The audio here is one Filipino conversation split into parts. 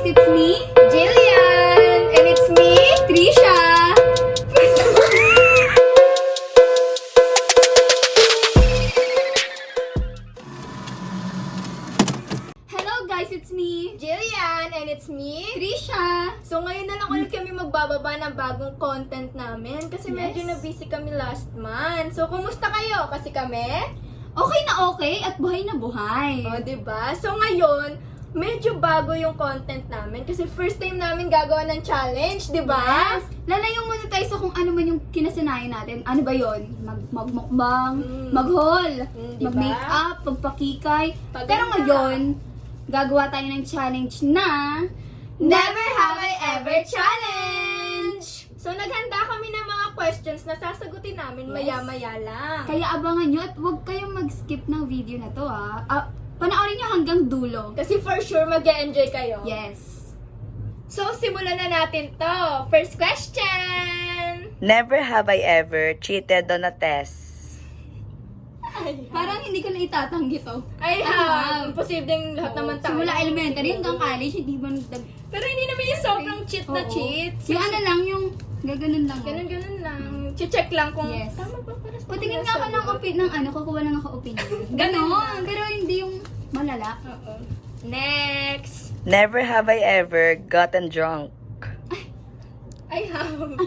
it's me, Jillian! And it's me, Trisha. Hello guys, it's me, Jillian! And it's me, Trisha. So ngayon na lang ulit kami magbababa ng bagong content namin kasi Yes. medyo na-busy kami last month. So kumusta kayo? Kasi kami, Okay na okay at buhay na buhay. o diba? So ngayon, medyo bago yung content namin kasi first time namin gagawa ng challenge, diba? Yes. Lalayo muna tayo sa kung ano man yung kinasanayan natin. Ano ba yon? Magmukbang, mag-haul, Diba? mag-makeup, magpakikay. Paganda. Pero ngayon, gagawa tayo ng challenge na Never Have I Ever Challenge! So naghanda kami ng mga questions na sasagutin namin Yes. maya-maya lang. Kaya abangan nyo at huwag kayong mag-skip ng video na to panoorin nyo hanggang dulo. Kasi for sure mag-enjoy kayo. Yes. So simulan na natin to. First question! Never have I ever cheated on a test. Parang hindi ko na itatanggi to. I I have. have. Imposibleng lahat naman tayo. Simula elementary hanggang college, hindi ba Pero hindi naman yung sobrang cheat na Oo. cheat. Yung ano lang, yung gaganon lang. Ganun lang. Check lang kung Yes. tama ba para sa Patingin nga ako ng kukuha lang ako opinion. Ganon, pero hindi yung malala. Oo. Next. Never have I ever gotten drunk. I have.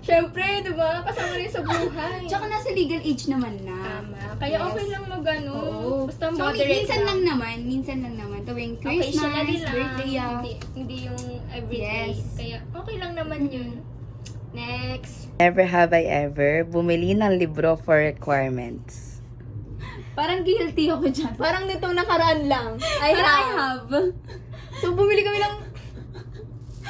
Siyempre, di ba? Kasama rin sa buhay. Tsaka nasa legal age naman na. Tama. Kaya Yes. okay lang mag-ano. Oo. Basta So, moderate minsan lang naman. Tuwing Christmas, Occasionally lang. birthday, Hindi yung everyday. Yes. Kaya okay lang naman yun. Next. Never have I ever bumili ng libro for requirements. Parang guilty ako dyan. Parang nitong nakaraan lang. I Parang I have. have. So, bumili kami ng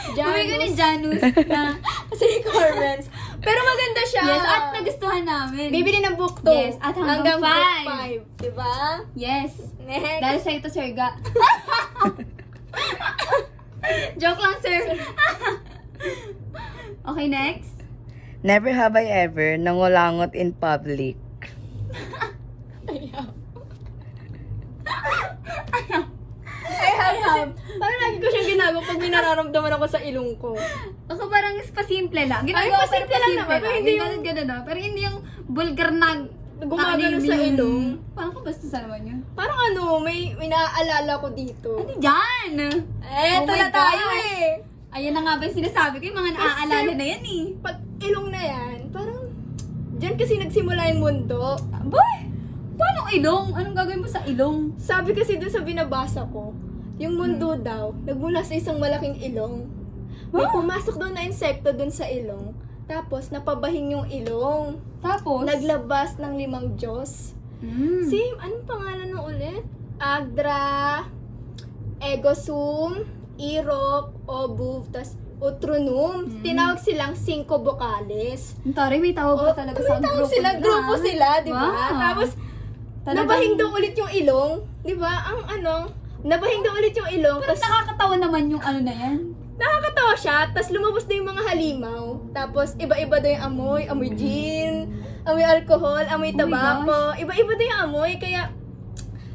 Bumili ko ni Janus na Kasi requirements. Pero maganda siya. yes, at nagustuhan namin. Bibili ng book 2. Yes, at hanggang book five. 5. Diba? Yes. Next. Dahil sa ito, Sir Ga. Joke lang, sir. Okay, next. Never have I ever nangulangot in public. I have. Parang lagi ko siyang ginagawa pag may nararamdaman ako sa ilong ko. Ako parang pasimple lang. Ay, pasimple lang naman, pero hindi yung- Ganun, pero hindi yung vulgar na Gumagano sa ilong. Parang kabastusan naman yun. Parang ano, may naaalala ko dito. Ano yan? Eh, Oh my tala tayo gosh. eh. Ayan na nga ba yung sinasabi ko, yung mga naaalala na yan eh. Pag ilong na yan, parang diyan kasi nagsimula yung mundo. Boy! Paano ilong? Anong gagawin mo sa ilong? Sabi kasi dun sa binabasa ko, yung mundo daw, nagmula sa isang malaking ilong. May pumasok daw na insekto dun sa ilong. Tapos, napabahing yung ilong. Tapos? Naglabas ng 5 Diyos. Same, anong pangalan nung ulit? Agdra, Egosum, Irok, Obuv, tas Utronum. Tinawag silang 5 vocales. Ang taray, may tawag pa talaga sa Tawag grupo sila, nila, grupo ah. sila, di ba? Wow. Tapos, Talagang- nabahing daw ulit yung ilong. Di ba? Ang ano, nabahing daw ulit yung ilong. Pero Tapos, nakakatawa naman yung ano na yan. nakakatawa siya. Tapos, lumabas na yung mga halimaw. Tapos, iba-iba daw yung amoy. Amoy gin, amoy alcohol, amoy Oh my tabako. Iba-iba daw yung amoy. Kaya,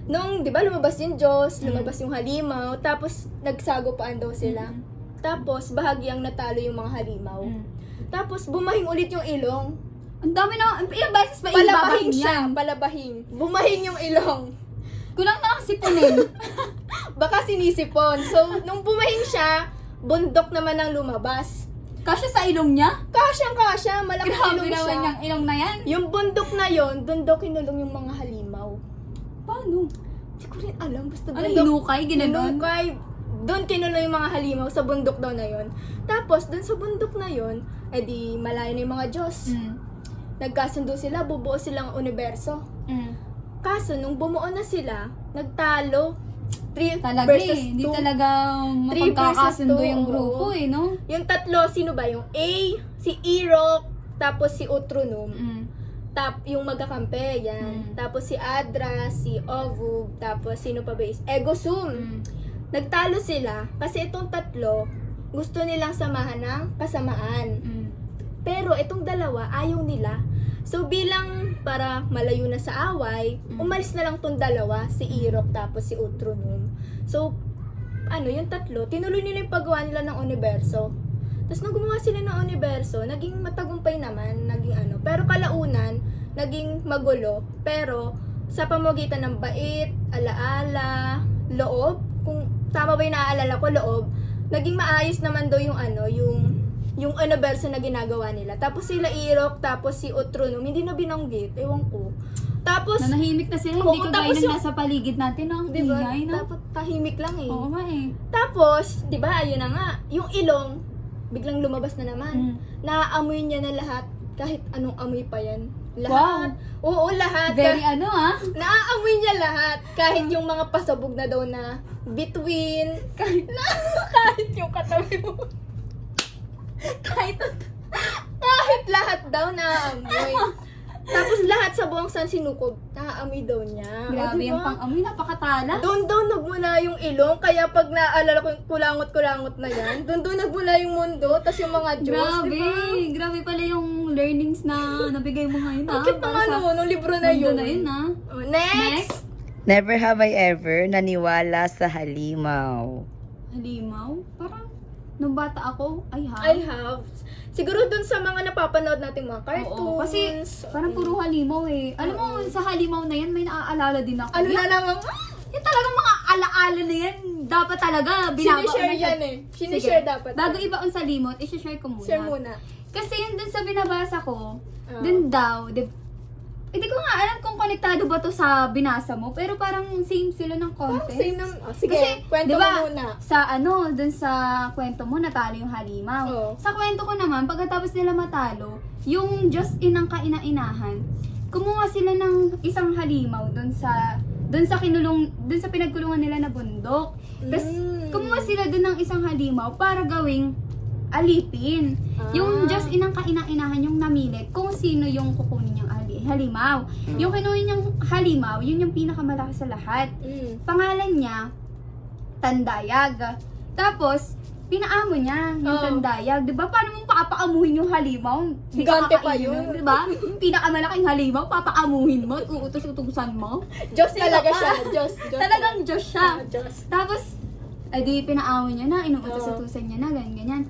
nung, di ba, lumabas yung Diyos, lumabas yung halimaw. Tapos, nagsagupaan daw sila. Tapos, bahagyang natalo yung mga halimaw. Tapos, bumahing ulit yung ilong. Ang dami na, ilang beses ba Palabahing ibabahin siya, yan? palabahing. Bumahing yung ilong. Kulang na lang sipunin. Baka sinisipon. So, nung bumahing siya, bundok naman ang lumabas. Kasya sa ilong niya? Kasyang-kasya, malaking Grabe ilong naman siya. yung ilong na yan. Yung bundok na yon, doon daw kinulong yung mga halimaw. Paano? Hindi ko rin alam, basta Ano, bundok. hinukay? Ginanon? Hinukay. Doon kinulong yung mga halimaw sa bundok daw na yon. Tapos, doon sa bundok na yon, edi malayo na yung mga Diyos. Nagkasundo sila, bubuo silang universo. Kaso, nung bumuo na sila, nagtalo. 3 Talaga versus eh. Hindi 2. talaga Three mapagkakasundo versus two, yung oo. grupo eh, no? Yung tatlo, sino ba? Yung A, si Irok, tapos si Utronum. Yung magkakampi, yan. Tapos si Adra, si Ovug, tapos sino pa ba is? Egosum. Nagtalo sila kasi itong tatlo, gusto nilang samahan ng kasamaan. Pero itong dalawa, ayaw nila. So bilang para malayo na sa away, umalis na lang tong dalawa, si Irok tapos si Utronum. So yung tatlo, tinuloy nila yung paggawa nila ng universo. Tapos nung gumawa sila ng universo, naging matagumpay naman, pero kalaunan, naging magulo, pero sa pamamagitan ng bait, alaala, loob, kung tama ba yung naaalala ko, loob, naging maayos naman daw yung yung universo na ginagawa nila. Tapos sila Irok, tapos si Utronum, hindi na binanggit, ewan ko. Tapos, Nanahimik na sila, Oo, hindi kagaya tapos ng yung- nasa paligid natin, no? Ang diba, ingay, no? dapat tahimik lang eh. Oo nga eh. Tapos, di ba, ayun na nga, yung ilong, biglang lumabas na naman. Naaamoy niya na lahat, kahit anong amoy pa yan. Lahat. Oo, lahat. Very Naaamoy niya lahat. Kahit yung mga pasabog na daw na between, kahit yung katabi mo. kahit lahat daw naaamoy. Tapos lahat sa buong San Sinukob, naaamoy daw niya. Grabe O, yung diba? pang-amoy, napakatalas. Doon nagmula yung ilong, kaya pag naaalala ko yung kulangot-kulangot na yan, doon nagmula yung mundo, tas yung mga Diyos, Grabe, diba? grabe pala yung learnings na nabigay mo ngayon, Ang cute Para naman sa nung libro na mundo yun. na yun, ha? Oh, next! Never have I ever naniwala sa halimaw. Halimaw? Parang, nung bata ako, I have. Siguro dun sa mga napapanood nating mga cartoons. Oo, kasi parang puro halimaw eh. Alam mo, sa halimaw na yan, may naaalala din ako. Ano na naman? Yung talagang mga alaala na yan, dapat talaga binabaon Sinishare na siya. yan eh. Sinishare dapat. Bago ibaon sa limot, isi-share ko muna. Share muna. Kasi yun dun sa binabasa ko, Ah. dun daw, hindi ko nga alam kung konektado ba to sa binasa mo, pero parang same sila ng content. Same na. Oh, sige, Kasi, kwento diba, mo muna. Sa dun sa kwento mo, natalo yung halimaw. Oo. Sa kwento ko naman, pagkatapos nila matalo, yung Diyos inang kaina-inahan, kumuha sila ng isang halimaw dun sa pinagkulungan nila na bundok. Tapos, kumuha sila dun ng isang halimaw para gawing alipin. Yung Diyos inang kaina-inahan yung namili kung sino yung kukunin niyang halimaw. Yung kinuha niyang halimaw, yun yung pinakamalaki sa lahat. Pangalan niya, Tandayag. Tapos, pinaamo niya yung Oh. Tandayag. Diba? Paano mong papaamuhin yung halimaw? Di Gigante pa kakainin, yun. Diba? Yung pinakamalaking halimaw, papaamuhin mo at uutos-utusan mo. Diyos Sino talaga ka? siya. Diyos. Talagang Diyos siya. Diyos. Tapos, di pinaamo niya na, inuutos-utusan niya na, ganyan.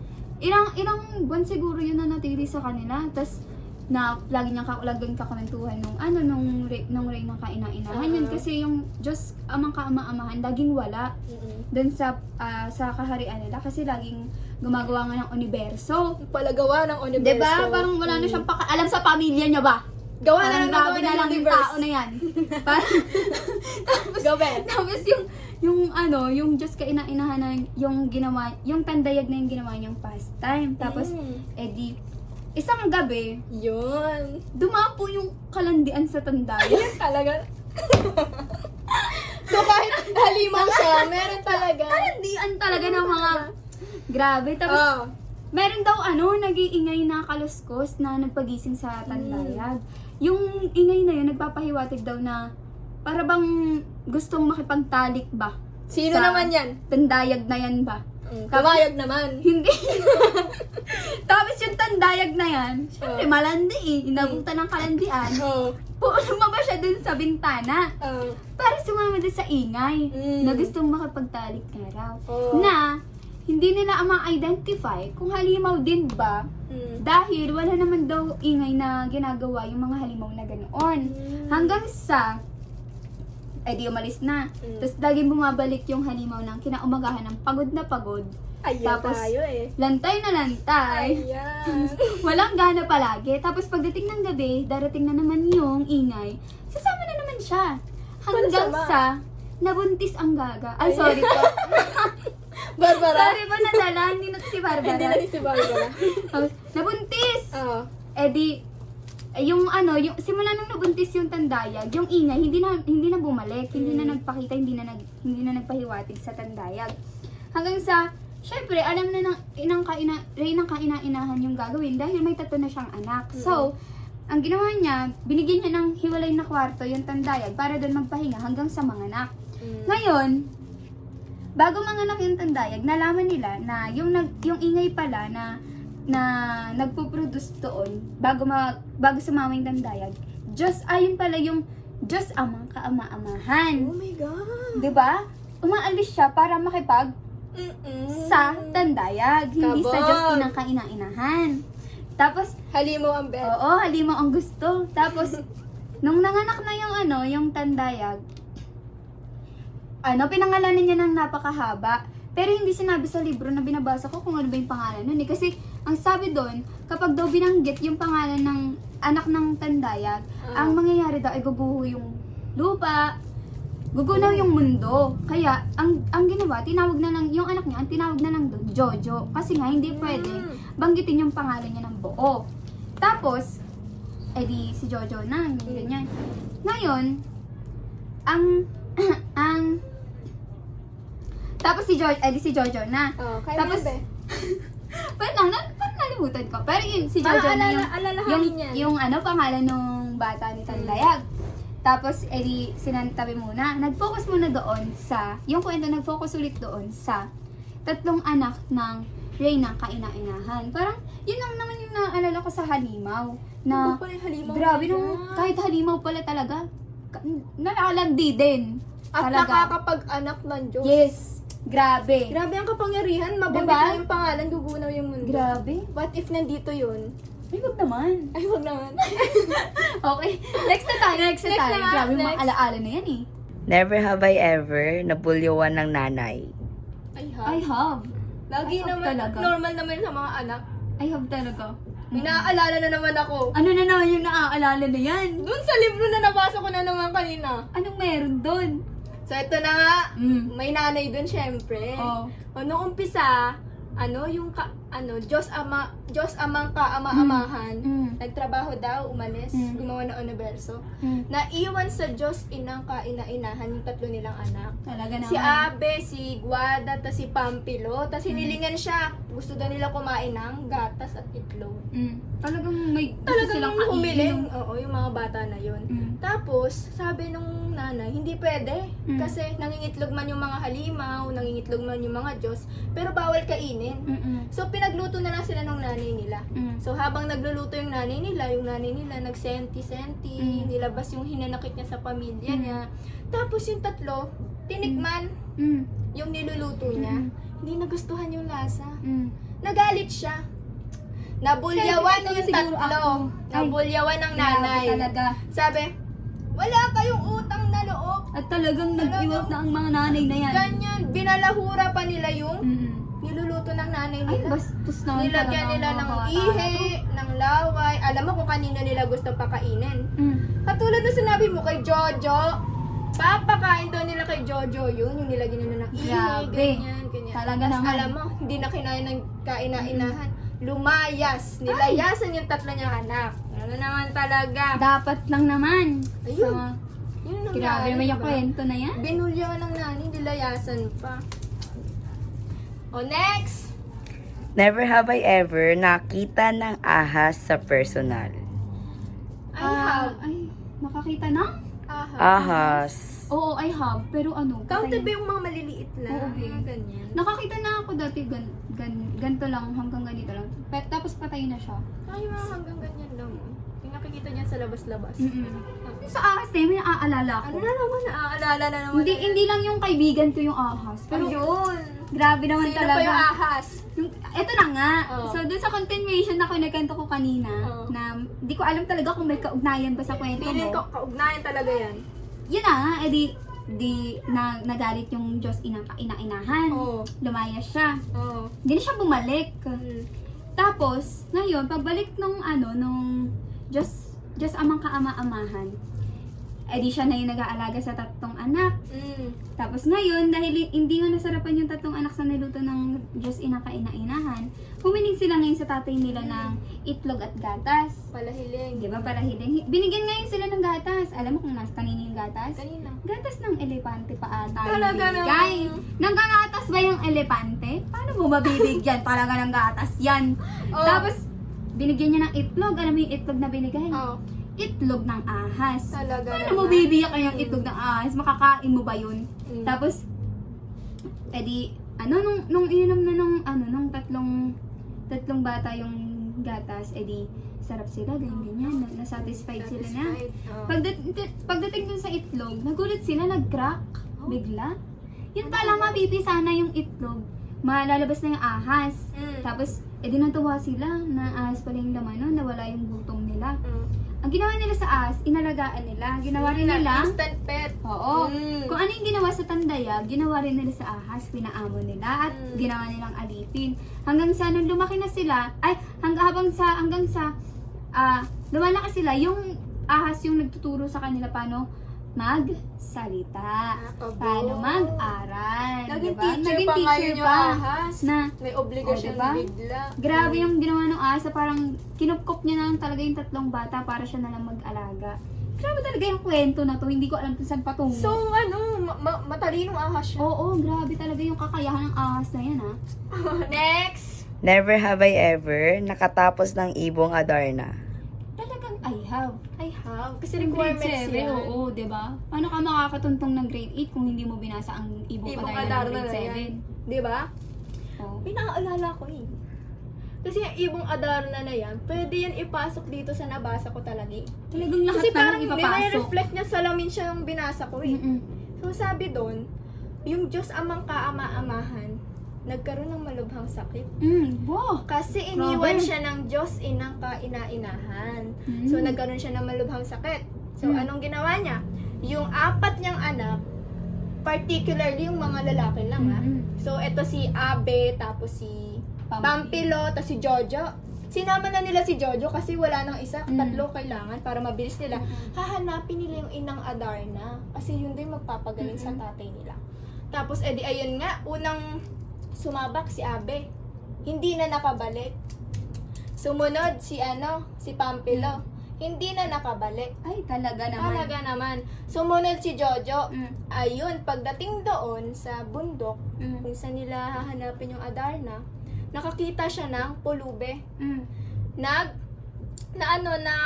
Ilang buwan siguro yun na natiri sa kanila. Tapos, lagi niyang laging kakwentuhan nung rey ng kaina-inahan yun. Kasi yung Diyos, amang kaama-amahan, laging wala dun sa kaharian nila. Kasi laging gumagawa nga ng universo. Palagawa ng universo. Diba? Parang wala na siyang alam sa pamilya niya ba? Gawa na Parang lang grabe na lang yung tao na yan. Tapos yung Diyos kaina-inahan na yung ginawa, yung Tandayag na yung ginawa niyang pastime. Tapos, isang gabi, Yun. dumapo yung kalandian sa Tandayag. Yun talaga. So kahit halimaw siya, meron talaga. Kalandian talaga ng mga grabe. Tapos, meron daw nag-iingay na kaluskos na nagpagising sa Tandayag. Yung ingay na yun, nagpapahiwatig daw na para bang gustong makipagtalik ba? Sino Sa naman yan? Tandayag na yan ba? Kamayag naman. Hindi. Tapos yung Tandayag na yan, syempre malandi eh. Inabutan ng kalandian. Lumabas siya dun sa bintana. Para sumama dun sa ingay. Na gustong makipagtalik nga raw. Na, hindi nila ma-identify kung halimaw din ba. Dahil wala naman daw ingay na ginagawa yung mga halimaw na ganoon. Hanggang sa di umalis na. Tapos laging bumabalik yung halimaw ng kinaumagahan ng pagod na pagod. Ayun Tapos, tayo eh. lantay na lantay. Ayan. Walang gana palagi. Tapos pagdating ng gabi, darating na naman yung ingay. Sasama na naman siya. Hanggang Palasama. sa nabuntis ang gaga. Ay, sorry po. Barbara? Sorry po, nadala. Hindi na si Barbara. Hindi na si Barbara. Tapos, nabuntis! Oo. Yung simula nung nabuntis yung Tandayag, yung ingay, hindi na bumalik, hindi na nagpakita, hindi na nagpahiwatig sa Tandayag. Hanggang sa, syempre, alam na rey ng kaina-inahan yung gagawin dahil may 3 na siyang anak. So, ang ginawa niya, binigyan niya ng hiwalay na kwarto yung Tandayag para doon magpahinga hanggang sa mga anak. Ngayon, bago manganak yung Tandayag, nalaman nila na yung ingay pala na nagpo-produce doon bago sumama yung Tandayag. Ayun pala yung Diyos amang kaama-amahan. Oh my God. 'Di ba? Umaalis siya para sa tandayag, hindi sa Kabog. Diyos inang kaina-inahan. Tapos, Halimaw ang bet. oo, halimaw ang gusto. Tapos, nung nanganak na yung yung tandayag, pinangalanan niya ng napakahaba. Pero hindi sinabi sa libro na binabasa ko kung ano ba yung pangalan nun eh. Kasi, ang sabi doon, kapag daw binanggit yung pangalan ng anak ng tandayag, ang mangyayari daw ay guguho yung lupa, gugunaw yung mundo. Kaya, ang ginawa, tinawag na lang, yung anak niya, ang tinawag na lang doon, Jojo. Kasi nga, hindi pwede banggitin yung pangalan niya ng buo. Tapos, edi si Jojo na, ganyan. Ngayon, tapos si Jojo na. Oh, kaya Tapos, be. wait lang, parang nalimutan ko. Pero yun, si Jojo na Alalahanin yan. yung pangalan nung bata ni Tandayag. Tapos, edi, sinantabi muna. Nag-focus muna doon sa, yung kwento nag-focus ulit doon sa tatlong anak ng Reyna kaina-inahan. Parang, yun lang naman yung naalala ko sa halimaw. Na, Ano pala yung halimaw grabe, niya? nung, kahit halimaw pala talaga, nalalandi din. At Talaga. nakakapag-anak ng Diyos. Yes, grabe. Grabe ang kapangyarihan. Mabanggit Diba? na yung pangalan, gugunaw yung mundo. Grabe. What if nandito yun? Ay, wag naman. Ay, wag naman. Okay, next na tayo. Next Next na nga, Grabe, mga next. alaala na yan eh. Never have I ever nabulyawan ng nanay. I I have. Lagi I have naman, talaga. normal naman sa mga anak. I have talaga. May naaalala na naman ako. Ano na naman yung naaalala na yan? Doon sa libro na nabasa ko na naman kanina. Anong meron doon? So, ito na nga. Mm. May nanay doon, syempre. Oh. Noong umpisa, Diyos amang kaama-amahan. Mm. Nagtrabaho daw, umalis, Mm. gumawa ng universo. Mm. Naiwan sa Diyos inang kaina-inahan yung tatlo nilang anak. Talaga naman. Si Abe, si Guada, tas si Pampilo. Tas hinilingan siya. Gusto daw nila kumain ng gatas at itlog. Mm. Talagang may gusto Talagang silang humiling. kainin. Oo, yung mga bata na yun. Mm. Tapos, sabi nung nanay, hindi pwede. Mm. Kasi nangingitlog man yung mga halimaw, nangingitlog man yung mga Diyos, pero bawal kainin. Mm-mm. So, pinagluto na lang sila ng nanay nila. Mm. So, habang nagluluto yung nanay nila nagsenti-senti, Mm. nilabas yung hinanakit niya sa pamilya Mm. niya. Tapos yung tatlo, tinikman Mm. yung niluluto niya. Mm. Hindi nagustuhan yung lasa. Mm. Nagalit siya. Nabulyawan Siyempre, yung siguro tatlo. ako. Ay, Nabulyawan ng Grabe nanay. talaga. Sabi, wala kayong utang na loob. At talagang nag-iwat na ang mga nanay na yan. Ganyan, binalahura pa nila yung Mm. niluluto ng nanay Ay, nila. bastos naman Nilagyan talaga nila ang ng mga bata ihi, na ng laway. Alam mo kung kanino nila gusto pakainin. to. Mm. Katulad na sinabi mo kay Jojo, papakain daw nila kay Jojo yun, yung nilagyan nila ng ihi, Grabe. ganyan. Talaga Tas naman. alam mo, hindi na kinain ng kaina-inahan. Lumayas. Nilayasan yung tatlo niyang anak. Ano naman talaga. Dapat lang naman. Ayun. So, Yun ang grabe naman yung diba? kwento na yan. Binulyawan ng nanay, nilayasan pa. O, next! Never have I ever nakita ng ahas sa personal. I have. Ay, nakakita na? Ahas. Oo, I have. Pero ano? Counted ba patay- yung mga maliliit lang? Oo, babe. Ganyan. Nakakita na ako dati ganito lang, hanggang ganito lang. Tapos patay na siya. Ay, mga hanggang ganyan lang. Yung nakikita niyan sa labas-labas. Sa ahas na yun, may naaalala Ano ko. na naman, naaalala na naman. Hindi lang yung kaibigan ko yung ahas. Pero Ayun. grabe naman Sino talaga. pa yung ahas? Ito na nga. Oo. So, dun sa continuation na kinakanta ko kanina, Oo. na di ko alam talaga kung may kaugnayan ba sa kwento Feeling mo. ko, kaugnayan talaga yan. Yun na nga, nagalit yung Diyos ina-inahan. Oo. Lumayas siya. Oo. Hindi na siya bumalik. Mm. Tapos, ngayon, pagbalik nung Diyos amang kaama-amahan, di siya na yung nag-aalaga sa tatlong anak. Mm. Tapos ngayon, dahil hindi nga nasarapan yung tatlong anak sa niluto ng Diyos inakaina-inahan, humiling sila ngayon sa tatay nila ng itlog at gatas. Palahiling. Di ba? Para hiling. Binigyan ngayon sila ng gatas. Alam mo kung kanina yung gatas? Kanina. Gatas ng elepante pa ata. yung Talaga binigay. naman. Nanggangatas ba yung elepante? Paano mo mabibigyan? Talaga ng gatas yan. Oh. Tapos, binigyan niya ng itlog. Alam mo yung itlog na binigay? Oo. Itlog ng ahas. Talaga Paano mo naman. bibiyak yung itlog ng ahas? Makakain mo ba yun? Mm. Tapos, nung ininom na nung tatlong bata yung gatas, sarap sila, ganyan. Nasatisfied sila na. Satisfied. Oo. Pagdating dun sa itlog, nagulat sila, nag-crack. Bigla. Yun pala, mabibisa na yung itlog. malalabas na yung ahas. Mm. Tapos, edi natuwa sila na ahas pala yung laman nun, nawala yung gutom nila. Ang ginawa nila sa ahas, inalagaan nila. Ginawa rin nila, Instant pet. oo. Mm. Kung ano yung ginawa sa tandaya, ginawa rin nila sa ahas, pinaamo nila at Mm. ginawa nilang alipin. Hanggang sa nung lumaki na sila, hanggang sa lumalaki sila, yung ahas yung nagtuturo sa kanila paano magsalita, Abo. paano mag-aral, Naging diba? teacher pa ngayon yung ahas. na May obligasyon diba? bigla. grabe yung ginawa ng ahas, parang kinupkop niya na lang talaga yung 3 bata para siya na lang mag-alaga. Grabe talaga yung kwento na to, hindi ko alam kung saan patungo. So, matalinong ahas siya. Oo, grabe talaga yung kakayahan ng ahas na yan, ha? Next! Never have I ever nakatapos ng ibong Adarna. Talagang I have. I have. Kasi Yung grade requirements 7, yan. oo, di ba? Paano ka makakatuntong ng grade 8 kung hindi mo binasa ang ibong Ibong Adarna ng Adarna na grade yan. Di ba? 7? Oo. May naaalala ko eh. Kasi yung ibong Adarna na yan, pwede yan ipasok dito sa nabasa ko talaga eh. Talagang lahat Kasi na parang lang ipapasok. nire-reflect niya salamin siya yung binasa ko eh. Mm-mm. So sabi doon, yung Diyos amang kaama-amahan, nagkaroon ng malubhang sakit. Wow! Kasi iniwan Grabe. siya ng Diyos inang kaina-inahan. Mm. So nagkaroon siya ng malubhang sakit. So Mm. anong ginawa niya? Yung 4 niyang anak, particularly yung mga lalaki lang ha. Mm-mm. So ito si Abe, tapos si Pampilo, tapos si Jojo. Sinama na nila si Jojo kasi wala nang isa, Mm. 3 kailangan para mabilis nila. Hahanapin nila yung inang Adarna kasi yun din magpapagaling sa tatay nila. Tapos edi ayun nga, unang sumabak si Abe. Hindi na nakabalik. Sumunod si Pampilo. Hindi na nakabalik. Ay, talaga naman. Talaga naman. Sumunod si Jojo. Mm. Ayun, pagdating doon sa bundok, Mm. kung saan nila hahanapin yung Adarna, nakakita siya ng pulube. Mm. Na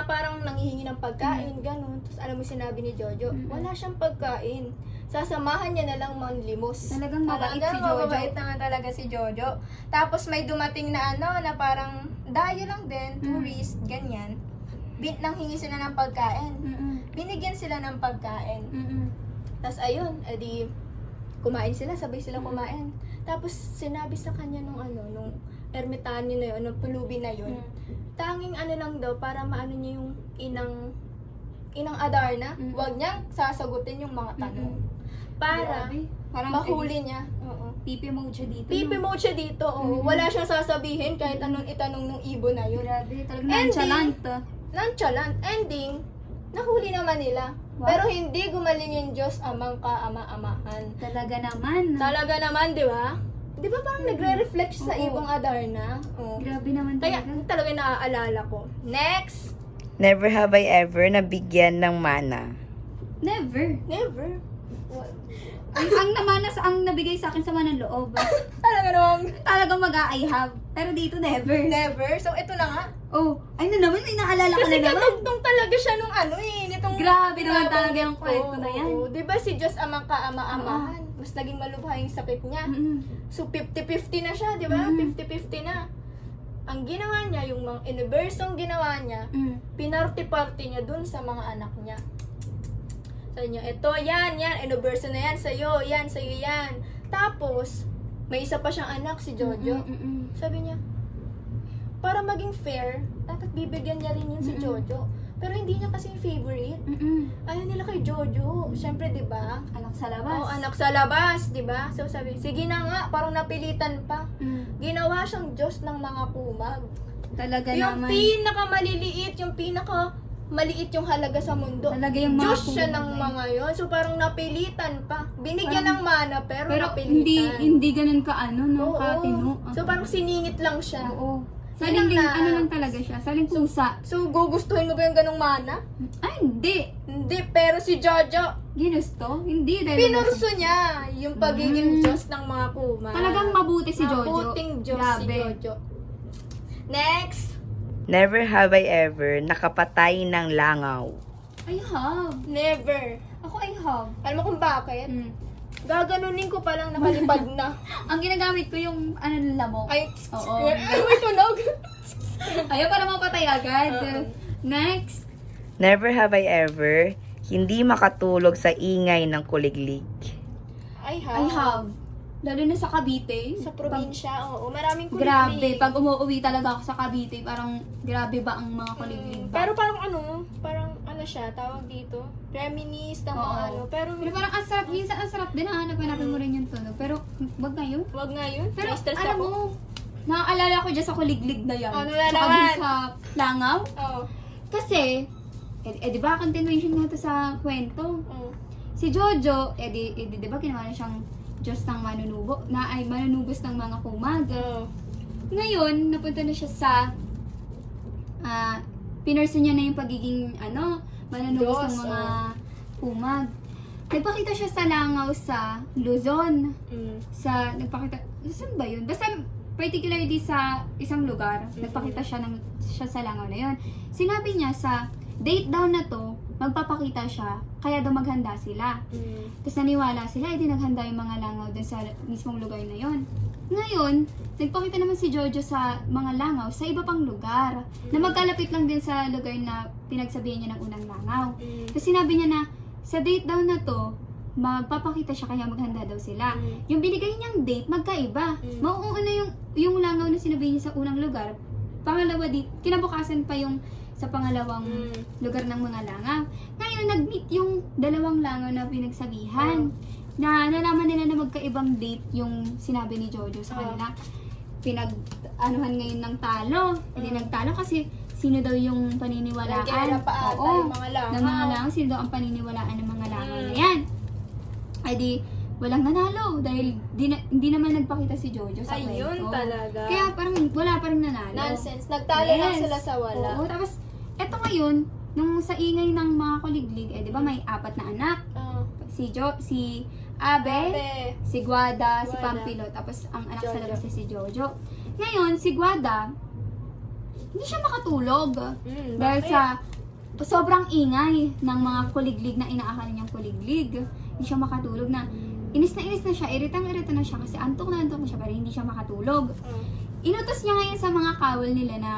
parang nanghihingi ng pagkain, ganun. Tapos alam mo sinabi ni Jojo, Mm. wala siyang pagkain. Sasamahan niya na lang manlimos. Talagang mabait si Jojo. Mabait naman talaga si Jojo. Tapos may dumating na na parang dayo lang din, tourist, ganyan. Nanghingi sila ng pagkain. Mm-mm. Binigyan sila ng pagkain. Mm-mm. Tapos ayun, edi kumain sila, sabay sila kumain. Tapos sinabi sa kanya nung ermitanyo na yun, nung pulubi na yun, tanging lang daw para maano niya yung inang Adarna, Mm. wag niyang sasagutin yung mga tanong. Para Grabe. Parang mahuli niya. Oo. pipi mode siya dito. Pipi no? mode siya dito. Oh. Wala siyang sasabihin kahit anong itanong ng ibon na yun. Grabe, talagang Ending. nonchalant. Nonchalant. Ending, nahuli naman nila. Wow. Pero hindi gumaling yung Diyos amang kaama-amahan. Talaga naman. Talaga naman, di ba? Di ba parang nagre-reflect siya sa Oo. ibong Adarna? Oo. Grabe naman Kaya talaga. talaga naaalala ko. Next! Never have I ever nabigyan ng mana. Never. Never. ang namanas, ang nabigay sa akin sama ng loob. Talaga namang Talagang mag-I have. Pero dito never. never. So, ito na nga. Oh, ay na naman, may naalala ka Kasi na naman. katugtong talaga siya nung nitong Grabe naman nabanggit talaga yung ko. kwento na yan. Oo. Di ba si Diyos amang kaama-amahan? Mas naging malubha yung sakit niya. Mm-mm. So, 50-50 na siya, di ba? Mm. 50-50 na. Ang ginawa niya, yung mga universong ginawa niya, Mm. pinarty-party niya dun sa mga anak niya. Sabi niya, ito, yan, universo na yan, sa'yo yan. Tapos, may isa pa siyang anak, si Jojo. Mm-mm. Sabi niya, para maging fair, dapat bibigyan niya rin yun si Jojo. Pero hindi niya kasi favorite. Mm-mm. Ayaw nila kay Jojo. Siyempre, di ba? Anak sa labas. Oo, anak sa labas, di ba? So sabi, sige na nga, parang napilitan pa. Mm. Ginawa siyang Diyos ng mga kumag. Talaga Yung naman. pinakamaliliit, yung pinakamaliit yung halaga sa mundo. Talaga yung mga Diyos siya kumag ng na yun. mga yon. So parang napilitan pa. Binigyan ng mana, pero napilitan. hindi ganun ka no, Oo. katino. So parang siningit lang siya. Oo. Yun Saling din, lang na- ano lang talaga siya, saling pusa. So gugustuhin mo ba yung ganong mana? Ay, hindi. Hindi, pero si Jojo, Ginusto? Hindi. Dahil pinurso niya yung pagiging Mm. Diyos ng mga kumag. Talagang mabuti si Jojo. Mabuting Diyos si Grabe. Jojo. Next. Never have I ever nakapatay ng langaw. I have. Never. Ako I have. Alam mo kung bakit? Mm. Gaganunin ko palang nakalipad na. Ang ginagamit ko yung lamok. Ay, Oo. may tunog. Ayaw para mapatay agad. Oo. Next. Never have I ever hindi makatulog sa ingay ng kuliglig. I I have. Lalo na sa Cavite. Sa probinsya, oo. Maraming kuliglig. Grabe, pag umuwi talaga ako sa Cavite, parang grabe ba ang mga kuliglig ba? Pero parang ano siya, tawag dito, reminisce ng mga Oo. ano. Pero Parang ang sarap, minsan ang sarap din, hanapin mo rin yung tunog. Pero, wag ngayon. wag nga yun. Pero, Na-stress alam ako. mo, naaalala ko dyan sa kuliglig na yan. Ano na Tsaka naman? dun sa Langaw. Oo. Kasi, di ba, continuation nga to sa kwento. Oo. Si Jojo, di ba, ginawa na siyang Diyos ng manunubos ng mga kumag. Oo. Ngayon, napunta na siya sa, pinurso niya na yung pagiging, manunubos Diyos, ng mga kumag. Nagpakita siya sa Langaw sa Luzon. Saan ba yun? Basta, particularly sa isang lugar, nagpakita siya sa Langaw na yun. Sinabi niya sa date daw na to, magpapakita siya, kaya daw maghanda sila. Tapos naniwala sila, edi naghanda yung mga Langaw dun sa mismong lugar na yon. Ngayon, nagpakita naman si Jojo sa mga Langaw sa iba pang lugar, na magkalapit lang din sa lugar na pinagsabihan niya ng unang Langaw. Tapos sinabi niya na, sa date daw na to, magpapakita siya kaya maghanda daw sila. Yung binigay niyang date, magkaiba. Mauuna yung Langaw na sinabi niya sa unang lugar. Pangalawa, kinabukasan pa yung sa pangalawang lugar ng mga Langaw. Ngayon, nag-meet yung dalawang Langaw na pinagsabihan. Na nalaman nila na magkaibang date yung sinabi ni Jojo sa kanila. Pinag-anuhan ngayon ng talo. Hindi nagtalo kasi sino daw yung paniniwalaan. Nagkilala pa ata yung mga Langaw. ng mga Langaw. Sino daw ang paniniwalaan ng mga Langaw na yan. Ay di, walang nanalo dahil hindi naman nagpakita si Jojo sa kwento. Ayun talaga. Kaya parang wala pa rin nanalo. Nonsense. Nagtalo lang sila sa wala. Oo, tapos eto ngayon, nung sa ingay ng mga kuliglig, di ba may 4 na anak? Si Abe, si Guada, si Guada. Pampilo, tapos ang anak sa Jojo. labas si Jojo. Ngayon, si Guada, hindi siya makatulog. Dahil bakit? sa sobrang ingay ng mga kuliglig na inaakala niyang kuliglig. Hindi siya makatulog na inis na siya, iritang-irita na siya kasi antok na siya pero hindi siya makatulog. Inutos niya ngayon sa mga kawal nila na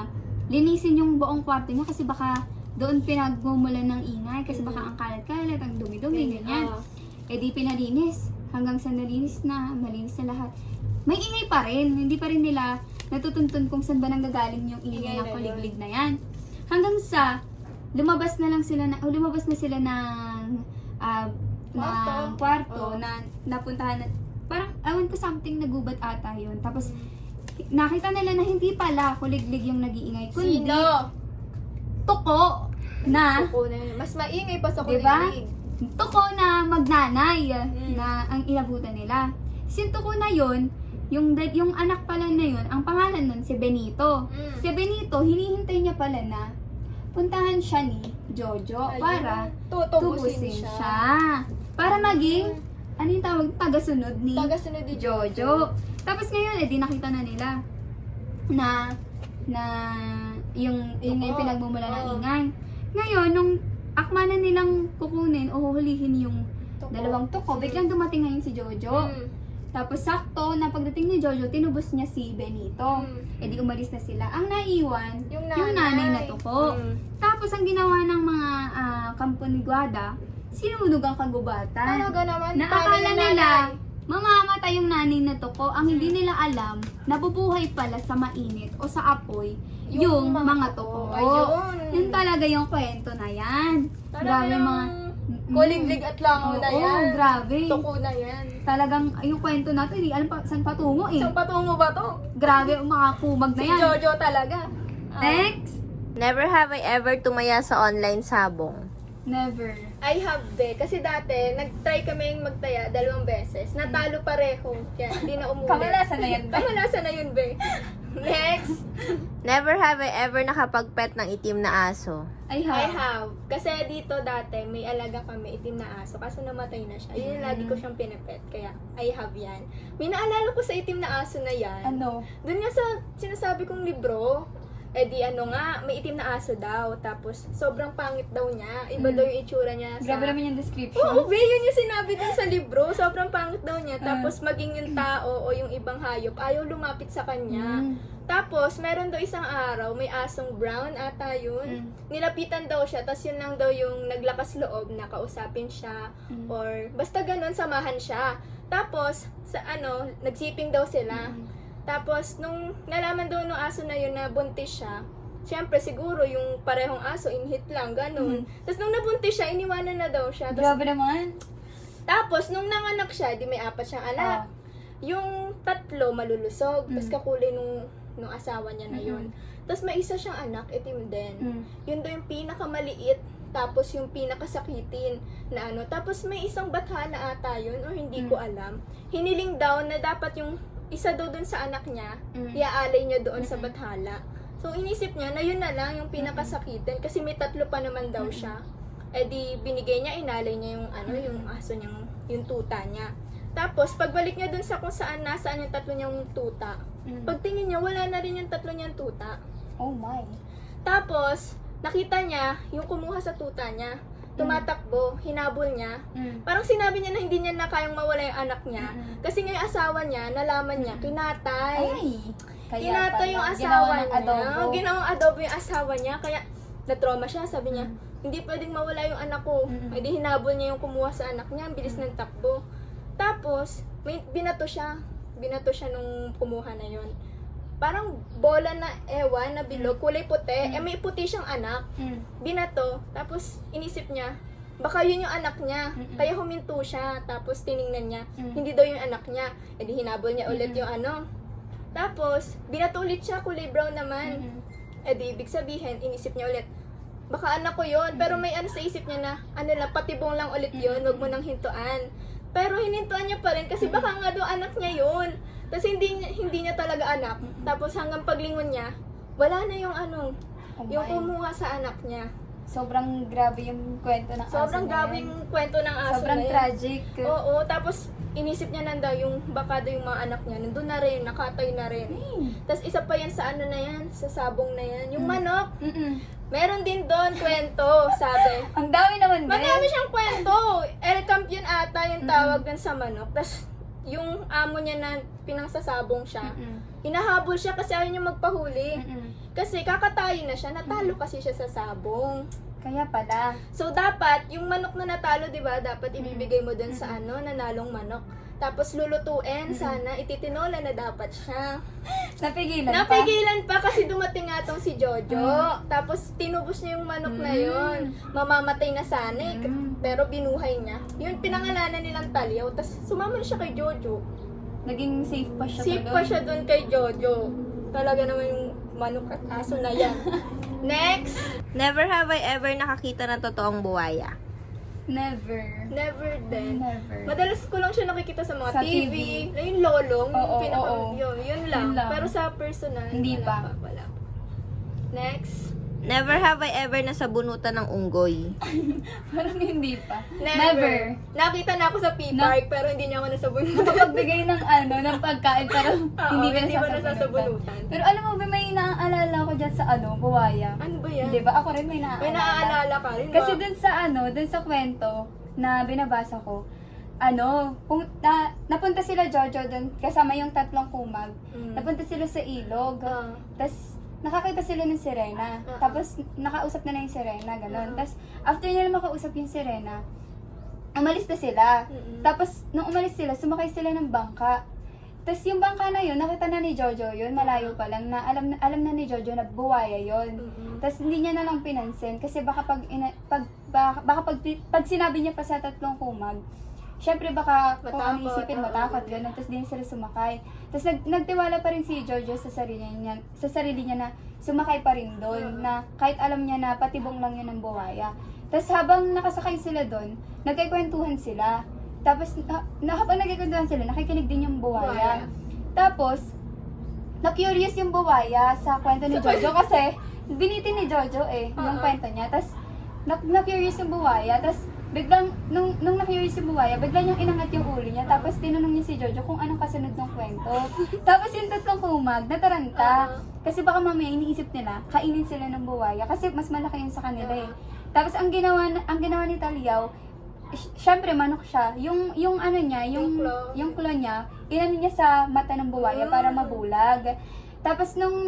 linisin yung buong kwarto niya kasi baka doon pinagmumulan ng ingay kasi baka ang kalat-kalat, ang dumi-dumi, ganyan. Eh di pinalinis. Hanggang sa malinis na lahat. May ingay pa rin. Hindi pa rin nila natutuntun kung saan ba nanggagaling yung ingay ng kuliglig na yan. Hanggang sa lumabas na sila ng kwarto na napuntahan na, parang awan ko something nagubat ata yun. Tapos nakita nila na hindi pala kuliglig yung nag-iingay, kundi Sino? tuko na, Tuko na yun. Mas maingay pa sa diba? kuliglig. Tuko na magnanay na ang inabutan nila. Si tuko na yun, yung anak pala na yun, ang pangalan nun si Benito. Si Benito, hinihintay niya pala na puntahan siya ni Jojo Ayun. para Tutubusin siya. Para maging, ano yung tawag, tagasunod ni Tagasunod ni Jojo. Tapos ngayon, di nakita na nila na yung ingay pinagmumula ng ingay. Ngayon, nung akma na nilang kukunin o huhulihin yung dalawang tuko, biglang dumating ngayon si Jojo. Tapos sakto, na pagdating ni Jojo, tinubos niya si Benito. Eh di umalis na sila. Ang naiwan, yung nanay na tuko. Tapos ang ginawa ng mga kampo ni Guada, sinunog ang kagubatan. Talaga naman. Na akala nila, mamamatay yung nanay na tuko. Ang hindi nila alam, nabubuhay pala sa mainit o sa apoy yung mga tuko. Ayun. Yun talaga yung kwento na yan. Grabe mga... Kuliglig at Langaw na yan. Oo, grabe. Tuko na yan. Talagang yung kwento natin, hindi alam pa saan patungo eh. Saan patungo ba to? Grabe, mga kumag na Si yan. Jojo talaga. Next! Never have I ever tumaya sa online sabong. Never. I have be. Kasi dati, nag-try kaming magtaya 2 beses. Natalo pareho. Kaya hindi na umuwi. Kamalasan na yan, be. Kamalasan na yun, be. Next. Never have I ever nakapagpet ng itim na aso. I I have. have. Kasi dito dati, may alaga kami, itim na aso. Kaso namatay na siya. Yun yung lagi ko siyang pinapet. Kaya, I have yan. May naalala ko sa itim na aso na yan. Ano? Doon nga sa sinasabi kong libro, eh di may itim na aso daw. Tapos, sobrang pangit daw niya. Iba daw yung itsura niya. Grabe naman yung description. Oo, be, yun yung sinabi dun sa libro. Sobrang pangit daw niya. Tapos, maging yung tao o yung ibang hayop, ayaw lumapit sa kanya. Tapos, meron daw isang araw, may asong brown ata yun. Nilapitan daw siya, tapos yun lang daw yung naglakas loob na kausapin siya. Or, basta ganun, samahan siya. Tapos, sa nagsiping daw sila. Tapos, nung nalaman daw ng aso na yun na buntis siya, syempre, siguro yung parehong aso, inhit lang, ganun. Tapos, nung nabuntis siya, iniwanan na daw siya. Grabe naman. Tapos, nung nanganak siya, di may 4 siyang anak. Yung 3 malulusog, tapos kakulay nung asawa niya na yun. Tapos, may isa siyang anak, itim din. Yun daw yung pinakamaliit, tapos yung pinakasakitin na Tapos, may isang bathala ata yun, o hindi ko alam. Hiniling daw na dapat yung isa daw dun sa anak niya, iaalay niya doon sa bathala. So, inisip niya na yun na lang yung pinakasakitin kasi may 3 pa naman daw siya. Eh di, binigay niya, inalay niya yung yung aso niyang, yung tuta niya. Tapos, pagbalik niya dun sa kung saan nasaan yung 3 niyang tuta, pagtingin niya, wala na rin yung 3 niyang tuta. Oh my. Tapos, nakita niya yung kumuha sa tuta niya. Tumatakbo, hinabol niya. Parang sinabi niya na hindi niya na kayang mawala yung anak niya. Kasi nga yung asawa niya, nalaman niya, kinatay. Ay. Kinatay yung asawa niya. Ginawang adobo yung asawa niya. Kaya, na-trauma siya. Sabi niya, hindi pwedeng mawala yung anak ko. Ay di hinabol niya yung kumuha sa anak niya. Ang bilis ng takbo. Tapos, may binato siya. Binato siya nung kumuha na yon. Parang bola na ewan, na bilog, kulay puti. Eh may puti siyang anak. Binato. Tapos, inisip niya, baka yun yung anak niya. Kaya huminto siya. Tapos, tiningnan niya. Hindi daw yung anak niya. Eh di hinabol niya ulit yung Tapos, binato ulit siya, kulay brown naman. Eh di, ibig sabihin, inisip niya ulit, baka anak ko yun. Pero may sa isip niya na, lang, patibong lang ulit yun, wag mo nang hintuan. Pero hinintuan niya pa rin kasi baka nga daw anak niya yun. Tapos hindi niya talaga anak. Tapos hanggang paglingon niya, wala na yung yung kumuha sa anak niya. Sobrang grabe yung kwento ng aso. Sobrang grabe yung kwento ng aso. Sobrang na yun. tragic. Oo, tapos inisip niya nanda yung baka daw yung mga anak niya nandun na rin, nakatay na rin. Tapos isa pa yan sa na yan, sa sabong na yan. Yung manok, meron din doon kwento, sabi. Ang dami naman din. Madami siyang kwento. El Campion ata yung tawag dun sa manok. Tapos yung amo niya na pinangsasabong siya, hinahabol siya kasi ayaw niya magpahuli. Kasi kakatayin na siya, natalo kasi siya sa sabong. Kaya pala. So, dapat, yung manok na natalo, di ba, dapat ibibigay mo dun sa nanalong manok. Tapos, lulutuin, sana, ititinola na dapat siya. Napigilan pa kasi dumating nga tong si Jojo. Tapos, tinubos niya yung manok na yun. Mamamatay na sana pero binuhay niya. Yun, pinangalanan nilang Talyaw. Tapos, sumama na siya kay Jojo. Naging safe pa siya Safe pa siya dun kay Jojo. Talaga naman yung manok at aso na yan. Next! Never have I ever nakakita ng totoong buwaya. Never. Never din. Never. Madalas ko lang siya nakikita sa mga Sa TV. TV. Na yung lolong, Oo, yun lang. Yun lang. Pero sa personal, Hindi wala pa. Wala pa. Next. Never have I ever nasabunutan ng unggoy. Parang hindi pa. Never. Nakita na ako sa P-Park, pero hindi niya ako nasabunutan. Nakapagbigay ng ng pagkain pero hindi ka hindi mo nasasabunutan. nasasabunutan. Pero alam mo ba, may naaalala ko dyan sa buwaya. Ano ba yan? Di ba? Ako rin may naaalala. May naaalala ka rin Kasi ba? dun sa kwento na binabasa ko, napunta sila Jojo dun, kasama yung 3 kumag. Napunta sila sa ilog. Tapos, nakakita sila ng sirena. Tapos, nakausap na yung sirena, gano'n. Tapos, after nila makausap yung sirena, umalis na sila. Tapos, nung umalis sila, sumakay sila ng bangka. Tapos, yung bangka na yun, nakita na ni Jojo yun, malayo pa lang, na alam na ni Jojo na buwaya yun. Tapos, hindi niya na lang pinansin. Kasi baka pag sinabi niya pa sa 3 kumag, syempre baka kung ano isipin, matakot, gano'n. Tapos din sila sumakay. Tapos nagtiwala pa rin si Jojo sa sarili niya na sumakay pa rin doon. Na kahit alam niya na patibong lang yun ng buwaya. Tapos habang nakasakay sila doon, nagkikwentuhan sila. Tapos habang nagkikwentuhan sila, nakikinig din yung buwaya. Tapos, na-curious yung buwaya sa kwento ni Jojo kasi binitin ni Jojo yung kwento niya. Tapos, na-curious yung buwaya. Tapos, biglang, nung na-curious yung buwaya, biglang yung inangat yung ulo niya. Tapos, tinanong niya si Jojo kung anong kasunod ng kwento. Tapos, yung 3 kumag, nataranta. Kasi baka mamaya iniisip nila, kainin sila ng buwaya. Kasi mas malaki yun sa kanila Tapos, ang ginawa ni Talyaw, syempre manok siya. Yung claw niya, inano niya sa mata ng buwaya para mabulag. Tapos nung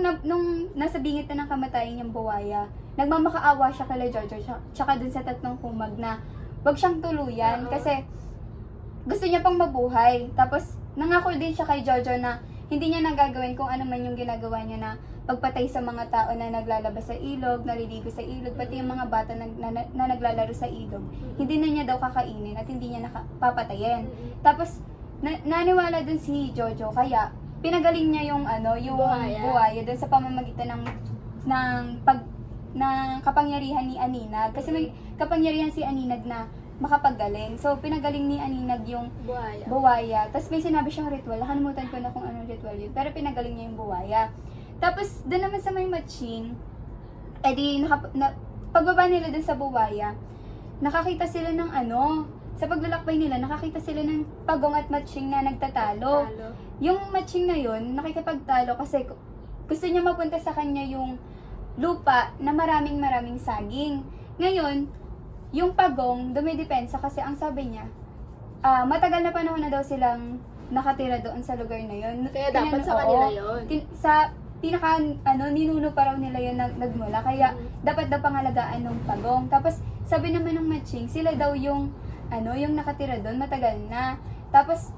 nasa bingit na ng kamatayan yung buwaya, nagmamakaawa siya kay Jojo tsaka dun sa 3 kumag na wag siyang tuluyan kasi gusto niya pang mabuhay. Tapos, nangako din siya kay Jojo na hindi niya nagagawin kung ano man yung ginagawa niya na pagpatay sa mga tao na naglalabas sa ilog, naliligo sa ilog, pati yung mga bata na naglalaro sa ilog. Hindi na niya daw kakainin at hindi niya papatayin. Tapos, naniwala dun si Jojo, kaya pinagaling niya yung buhaya dun sa pamamagitan ng kapangyarihan ni Aninag. Kasi may kapangyarihan si Aninag na makapagaling. So, pinagaling ni Aninag yung buwaya. Tapos may sinabi siyang ritual. Nakalimutan ko na kung anong ritual yun. Pero pinagaling niya yung buwaya. Tapos, doon naman sa may matching, pagbaba nila dun sa buwaya, nakakita sila ng sa paglalakbay nila, nakakita sila ng pagong at matching na nagtatalo. Yung matching na yun, nakikipagtalo kasi gusto niya mapunta sa kanya yung lupa na maraming saging. Ngayon, yung pagong, dumidepensa kasi ang sabi niya, matagal na panahon na daw silang nakatira doon sa lugar na yun. Kaya dapat sa kanila yun. Ninuno pa raw nila yun nagmula. Kaya, dapat daw pangalagaan ng pagong. Tapos, sabi naman ng matching, sila daw yung nakatira doon, matagal na. Tapos,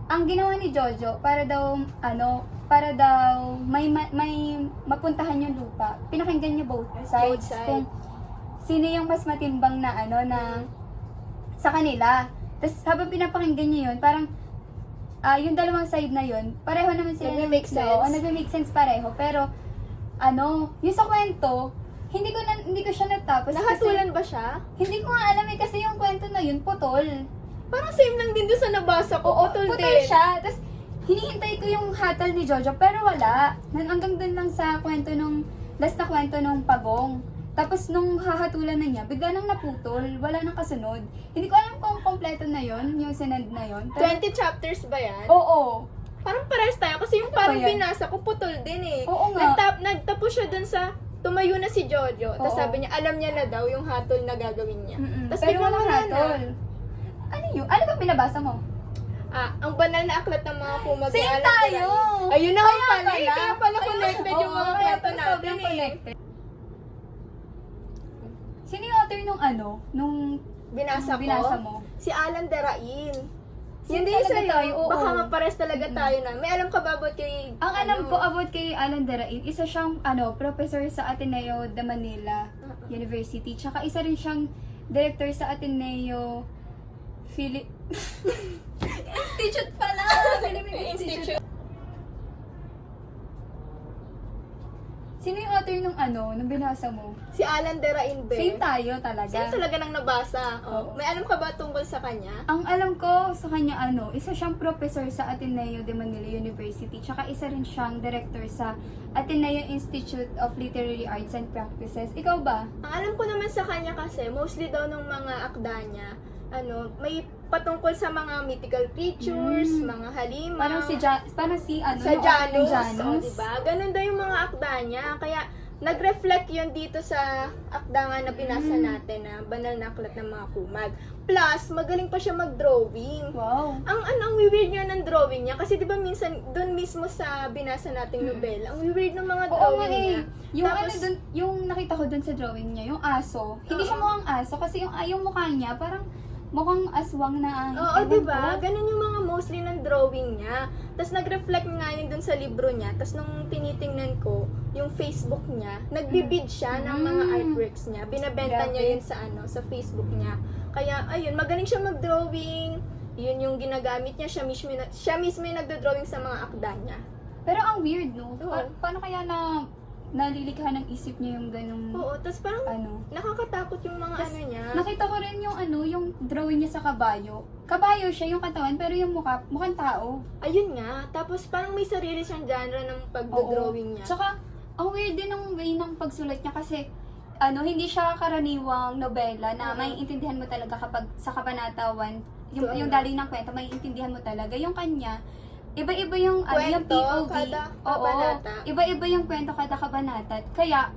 ang ginawa ni Jojo, para daw may mapuntahan yung lupa, pinakinggan niya both sides. Kung sino yung mas matimbang na sa kanila. Tapos habang pinapakinggan niya yun, parang yung dalawang side na yun, pareho naman sila Nagme-make sense. nagme-make sense pareho. Pero yung sa kwento, hindi ko siya natapos. Nahatulan ba siya? Hindi ko nga alam kasi yung kwento na yun, putol. Parang same lang din doon sa nabasa ko. Putol Putol din. siya. Tapos, hinihintay ko yung hatol ni Jojo, pero wala. Hanggang dun lang sa kwento last na kwento nung pagong. Tapos, nung hahatulan na niya, bigla nang naputol. Wala nang kasunod. Hindi ko alam kung kompleto na yon yung sinad na yon. 20 chapters ba yan? Oo. Parang pares tayo. Kasi yung Ano parang ba yan? binasa ko, putol din eh. Oo nga. Nagtapos siya dun sa tumayo na si Jojo. Tapos Oo. sabi niya, alam niya na daw yung hatol na gagawin niya. Tapos Pero biglang walang wala na. hatol. Ano yun? Ano bang binabasa mo? Ang banal na aklat ng mga kumag Same tayo! Ayun na nga Kaya pala. pala. Kaya pala connected yung mga kaya kwento pala natin sobrang eh. connected. Sino yung author nung Binasa ko. binasa mo? Si Alan Derain. Same Hindi talaga sa'yo. tayo, oo. Baka mapares talaga tayo na. May alam ka ba about kay... Ang alam ko about kay Alan Derain, isa siyang professor sa Ateneo de Manila University. Tsaka isa rin siyang director sa Ateneo Institute pala! Philippine Institute. Sino yung author nung binasa mo? Si Alan Derain, be. Same tayo talaga. Sino talaga nang nabasa? Oo. May alam ka ba tungkol sa kanya? Ang alam ko sa kanya isa siyang professor sa Ateneo de Manila University, tsaka isa rin siyang director sa Ateneo Institute of Literary Arts and Practices. Ikaw ba? Ang alam ko naman sa kanya kasi, mostly daw ng mga akda niya, may patungkol sa mga mythical creatures, mga halimaw. Parang si sa Janus. O, diba? Ganun daw yung mga akda niya. Kaya, nag-reflect yun dito sa akda nga na pinasa natin na banal na aklat ng mga kumag. Plus, magaling pa siya mag-drawing. Wow. Ang weird niya ng drawing niya kasi 'di ba minsan doon mismo sa binasa nating nobela, ang weird ng mga Oo nga drawing niya. Yung Tapos, yung nakita ko dun sa drawing niya, yung aso. Hindi siya mukhang aso kasi yung mukha niya parang mukhang aswang na oo, ewan 'di ba? ko. Ganun yung mga mostly ng drawing niya. Tapos nag-reflect nga yun dun sa libro niya. Tapos nung tinitingnan ko yung Facebook niya, nagbibid siya ng mga artworks niya. Binabenta Grabe. niya yun sa Facebook niya. Kaya ayun, magaling siya mag-drawing. Yun yung ginagamit niya. Siya mismo yung nagdo-drawing sa mga akda niya. Pero ang weird, no? Oo. Paano kaya nalilikha ng isip niya yung ganung Oo, tapos parang nakakatakot yung mga Tas, niya. nakita ko rin yung drawing niya sa kabayo. Kabayo siya yung katawan, pero yung mukha, mukhang tao. Ayun nga. Tapos parang may sarili siyang genre ng pagdo-drawing niya. Tsaka, ang weird din ng way ng pagsulat niya kasi, hindi siya karaniwang nobela na maiintindihan mo talaga kapag sa kabanata 1, yung daling ng kwento, maiintindihan mo talaga. Yung kanya, iba-iba yung, yung Kwento, POV. kada kabanata. Iba-iba yung kwento kada kabanata. Kaya,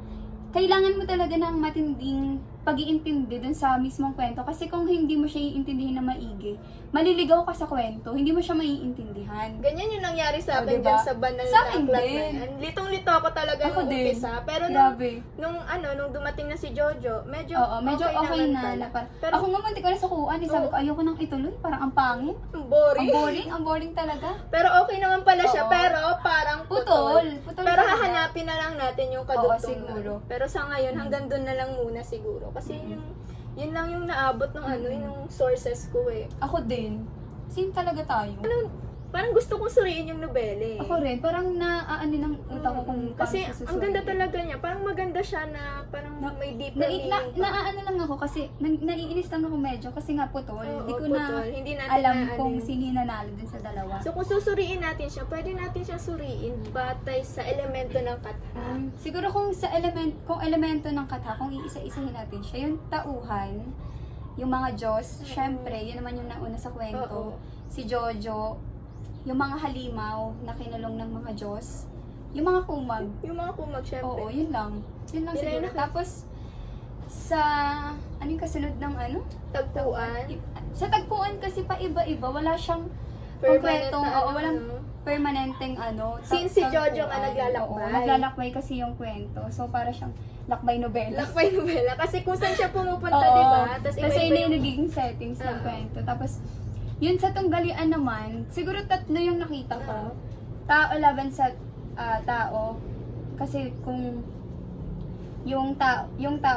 kailangan mo talaga ng matinding pag-iintindi dun sa mismong kwento. Kasi kung hindi mo siya iintindihin na maigi, maliligaw ka sa kwento, hindi mo siya maiintindihan. Ganyan yung nangyari sa Oh, akin diba? dyan sa banal Sa na akin aklat din. na yan. Litong-lito ako talaga Ako nung din. umpisa. Pero nung, Grabe. nung dumating na si Jojo, medyo Oo, medyo okay naman na. pala. Pero, ako nga muntik ko na sukuan. Sabi ko, ayoko nang ituloy. Parang ang pangit. Ang boring. Ang boring talaga. Pero okay naman pala siya, Oo. pero parang Putol Pero talaga. hahanapin na lang natin yung kadugtong siguro. Pero sa ngayon, hanggang doon na lang muna siguro. Kasi yun lang yung naabot ng yung sources ko eh. Ako din. Same talaga tayo. Parang gusto kong suriin yung nobela eh. Ako rin. Parang naaani ng utak ko kung paano Kasi siya ang ganda susulat. talaga niya. Parang maganda siya na parang may deeper meaning pa. Naaano lang ako kasi naiinis lang ako medyo kasi nga putol. Oo, Hindi ko putol. na Hindi natin alam na kung ano. sino yung nanalo dun sa dalawa. So kung susuriin natin siya, pwede natin siya suriin batay sa elemento ng katha. Siguro kung elemento ng kata, kung iisa-isahin natin siya, yung tauhan, yung mga Diyos, syempre, yun naman yung nauna sa kwento. Oo. Si Jojo, yung mga halimaw na kinulong ng mga Diyos, yung mga kumag. Yung mga kumag, syempre. Oo, yun lang. Yun lang Yun siguro. lang. Tapos, sa, ano yung kasunod ng ano? Tagpuan. Sa tagpuan kasi pa iba-iba, wala siyang Permanent konkretong, na oo, ano, walang no? permanenteng ano. Since si Jojo nga tagpuan. naglalakbay. Oo, naglalakbay kasi yung kwento. So, para siyang lakbay nobela. Lakbay nobela. Kasi kung saan siya pumupunta, Oo. di ba? Tapos Tapos iba-iba yun yung nagiging settings ng Oo. kwento. Tapos, yun sa tunggalian naman, siguro tatlo yung nakita ko. Tao laban sa tao. Kasi kung yung tao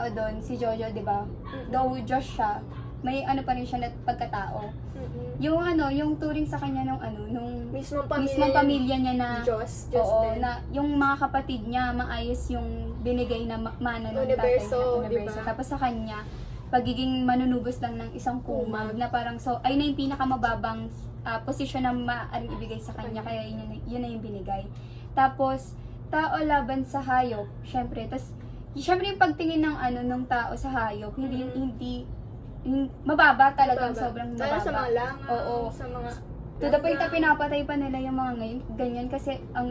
doon, si Jojo, di ba? Though Diyos siya, may ano pa rin siya na pagkatao. Yung yung turing sa kanya nung Mismong pamilya niya na Diyos oo, din. na yung mga kapatid niya maayos yung binigay na mana ng Universo, tatay niya, universo. diba? Tapos sa kanya, pagiging manunubos lang ng isang kumag na parang ay na yung pinakamababang posisyon na maaaring ibigay sa kanya, kaya yun na yung binigay. Tapos, tao laban sa hayop, syempre. Tapos, syempre yung pagtingin ng tao sa hayop, hindi mababa talagang Mababa. sobrang Lalo mababa. sa mga langaw, Oo. sa mga To the point na langgam. pinapatay pa nila yung mga ngayon, ganyan kasi ang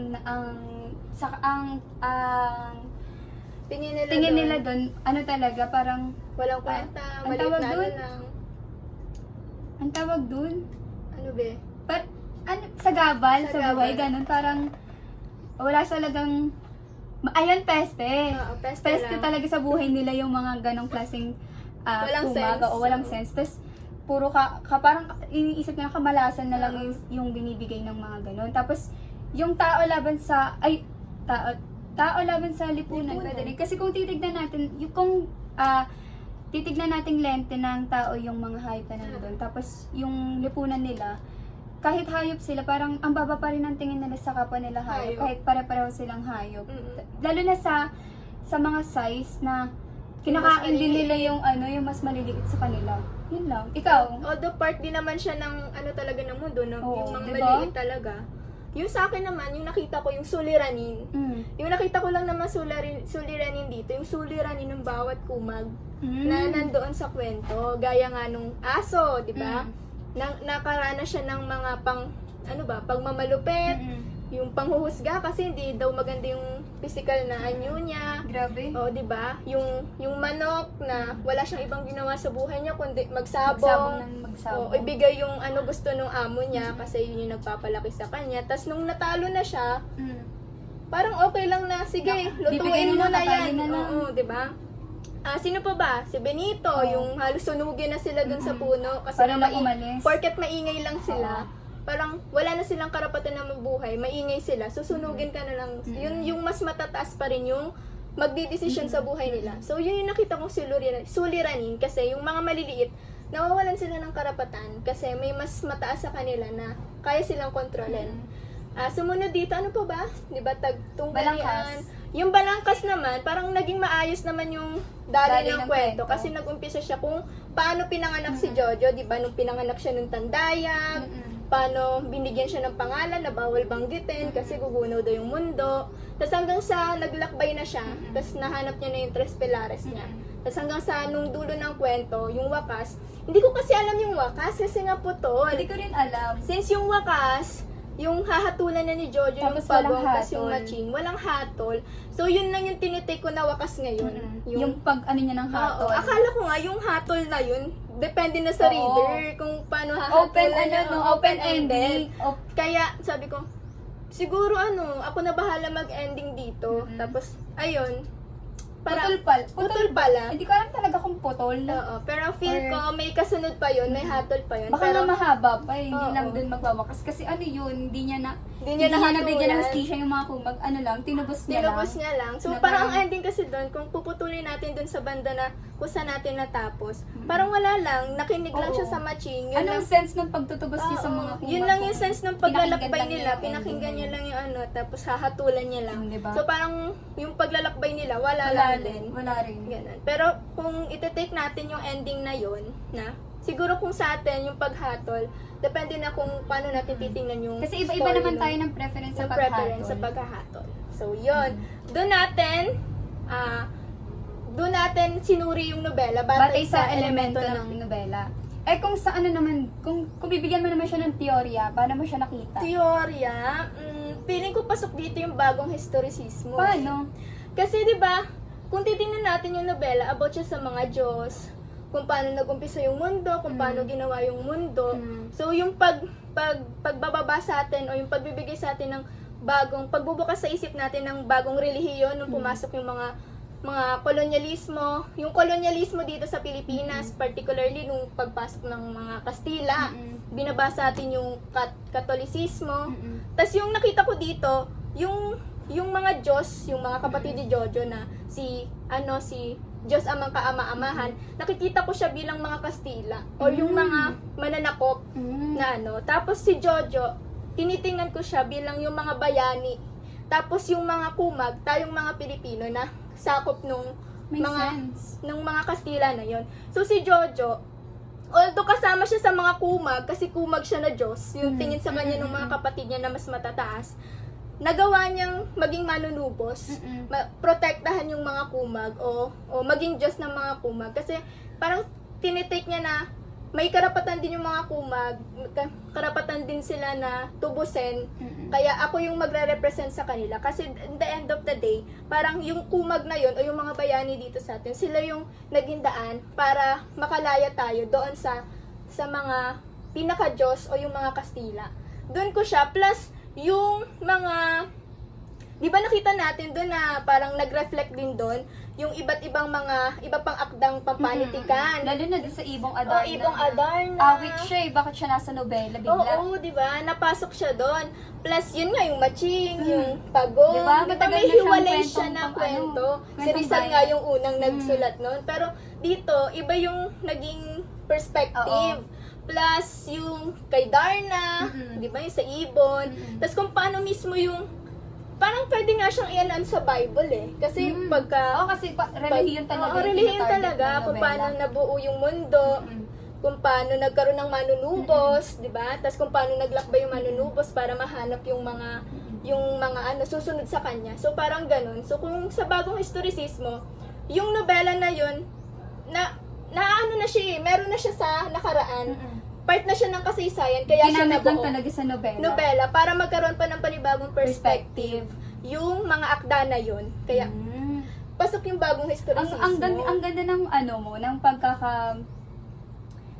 tingin tingin nila doon, ano talaga, parang, walang kwenta, ang maliit tawag na ano dun? lang. ang tawag doon, Ano be? sa gabal, Sa sa gabal. buhay, ganun, parang, wala talagang, ayan, peste. Oo, peste Peste lang. talaga sa buhay nila yung mga ganong klaseng Walang kumag, sense. o walang sense. Tapos, puro parang iniisip nila kamalasan na lang yung binibigay ng mga ganon. Tapos, yung tao laban sa, tao laban sa lipunan. Lipunan. Kasi kung titignan natin, titignan nating lente ng tao yung mga hayop na nandun. Tapos, yung lipunan nila, kahit hayop sila, parang ang baba pa rin ang tingin nila sa kapwa nila hayop. Hayop. Kahit pare-pareho silang hayop. Mm-mm. Lalo na sa mga size na kinakain din nila yung yung mas maliliit sa kanila. Yun lang. Ikaw? Although part din naman siya ng ano talaga ng mundo, no? Oo, Yung mga diba? maliit talaga. Yung sa akin naman, yung nakita ko, yung suliranin. Yung nakita ko lang naman suliranin dito, yung suliranin ng bawat kumag na nandoon sa kwento. Gaya nga nung aso, di ba? Nakaranas siya ng mga pagmamalupit, yung panghuhusga kasi hindi daw maganda yung physical na anyo niya. Grabe. O, di ba? Yung manok na wala siyang ibang ginawa sa buhay niya kundi Magsabong magsabong. ng magsabong. O, ibigay yung gusto ng amo niya kasi yun yung nagpapalaki sa kanya. Tapos nung natalo na siya, parang okay lang na, sige, Bibigay lutuin mo na na lang, yan. kakain na lang. Oo, di ba? Sino pa ba? Si Benito, yung halos sunugin na sila dun sa puno. Kasi Para na lang umalis. porket maingay lang sila, parang wala na silang karapatan na mabuhay, maingay sila, susunugin ka na lang. Yun yung mas matataas pa rin yung magdidesisyon sa buhay nila. So yun yung nakita kong suliranin kasi yung mga maliliit, nawawalan sila ng karapatan kasi may mas mataas sa kanila na kaya silang kontrolin. Sumunod dito, ano pa ba? Di ba, tagtunggalian? Balangkas. Yung balangkas naman, parang naging maayos naman yung dali ng kwento. kwento. Kasi nag-umpisa siya kung paano pinanganak si Jojo, di ba? Nung pinanganak siya ng tandayag, paano binigyan siya ng pangalan na bawal banggitin kasi gugunaw daw yung mundo. Tapos hanggang sa naglakbay na siya, tapos nahanap niya na yung tres pilares niya. Tapos hanggang sa nung dulo ng kwento, yung wakas, hindi ko kasi alam yung wakas kasi nga putol. Hindi ko rin alam. Since yung wakas, yung hahatulan na ni Jojo yung Tapos walang pagong, tapos yung hatol. matching, walang hatol. So, yun lang yung tinitake ko na wakas ngayon. Yung pag ano niya ng Oo, hatol. akala ko nga yung hatol na yun, depende na sa Oo. reader kung paano hahatulan Open, niya. open-ended. Kaya, sabi ko, siguro ako na bahala mag-ending dito. Tapos, ayun, putol pala. Hindi ko alam talaga kung putol. Oo, pero feel Or- ko may kasunod pa yun, may hatol pa yun. Baka pero, nga mahaba pa eh, hindi Oo. lang dun magwawakas. Kasi ano yun, hindi niya Hindi niya nabigyan ng nahatulan. hustisya yung mga kumag, ano lang, tinubos niya Tinubos lang. niya lang. So, Na parang ang parang- ending kasi doon, kung puputulin natin doon sa banda na kung saan natin natapos, parang wala lang, nakinig lang Oo. siya sa matching. Yun Anong lang, sense ng pagtutubos niya sa Oo, mga kumag? yun lang yung sense ng paglalakbay Pinakinggan lang nila, yung pinakinggan ending niya na lang yung tapos hahatulan niya lang. Diba? So, parang yung paglalakbay nila, wala Wala lang rin. din. Wala rin. Ganun. Pero kung iti-take natin yung ending na yun, siguro kung sa atin yung paghatol, depende na kung paano natin titingnan yung Kasi iba-iba story naman nun. tayo ng preference sa Yung preference paghatol. sa paghahatol. So, yun. Doon natin sinuri yung nobela Batay sa elemento ng nobela. Eh kung sa ano naman, kung bibigyan mo naman siya ng teorya, paano mo siya nakita? teorya, feeling ko pasok dito yung bagong historisismo. Paano? Kasi 'di ba, kung titingnan natin yung nobela about siya sa mga Diyos, kung paano nag-umpisa yung mundo, kung paano ginawa yung mundo. So yung pagbababa sa atin o yung pagbibigay sa atin ng bagong pagbubukas sa isip natin ng bagong relihiyon nung pumasok yung mga kolonyalismo, yung kolonyalismo dito sa Pilipinas, particularly nung pagpasok ng mga Kastila, binabasa natin yung Katolisismo. Tas yung nakita ko dito, yung mga Diyos, yung mga kapatid ni Jojo na si Diyos amang kaama-amahan, nakikita ko siya bilang mga Kastila or yung mga mananakop na Tapos si Jojo, tinitingnan ko siya bilang yung mga bayani. Tapos yung mga kumag, tayong mga Pilipino na sakop nung May sense. nung mga Kastila na yon. So si Jojo, although kasama siya sa mga kumag, kasi kumag siya na Diyos, yung tingin sa kanya ng mga kapatid niya na mas matataas, nagawa niyang maging manunubos, protektahan yung mga kumag o maging Diyos ng mga kumag. Kasi parang tinitake niya na may karapatan din yung mga kumag, karapatan din sila na tubusin, kaya ako yung magre-represent sa kanila. Kasi in the end of the day, parang yung kumag na yun, o yung mga bayani dito sa atin, sila yung naging daan para makalaya tayo doon sa mga pinaka-Diyos o yung mga Kastila. Doon ko siya, plus yung mga, di ba nakita natin doon na parang nag-reflect din doon, yung iba't ibang iba pang akdang pampanitikan. Lalo na din sa Ibong O, Adarna. Ibong Adarna. Awit siya eh, bakit siya nasa nobela bigla? Oo, di ba? Napasok siya doon. Plus, yun nga, yung matching, yung pagong. Diba? Di ba? Matagal May na siyang hiwalay siya kwentong na pang- kwento. Si kwentong Rizal bayan. nga yung unang nagsulat noon. Pero dito, iba yung naging perspective. Plus, yung kay Darna, di ba? Yung sa Ibon. Tapos kung paano mismo yung parang pwede nga siyang ianan sa Bible eh. Kasi pagka... Oo, kasi relihiyon talaga. Oo, yung relihiyon tinatarget talaga. ng Kung nobela. paano nabuo yung mundo. Kung paano nagkaroon ng manunubos, di ba? Tapos kung paano naglakbay yung manunubos para mahanap yung mga susunod sa kanya. So parang ganun. So kung sa bagong historisismo, yung nobela na yun, na na siya eh, meron na siya sa nakaraan. Part na siya ng kasaysayan, kaya siya Ginamit lang nabuo. talaga sa nobela. Nobela para magkaroon pa ng panibagong perspective yung mga akda na yun. Kaya pasok yung bagong historisismo. Ang ganda ng mo, ng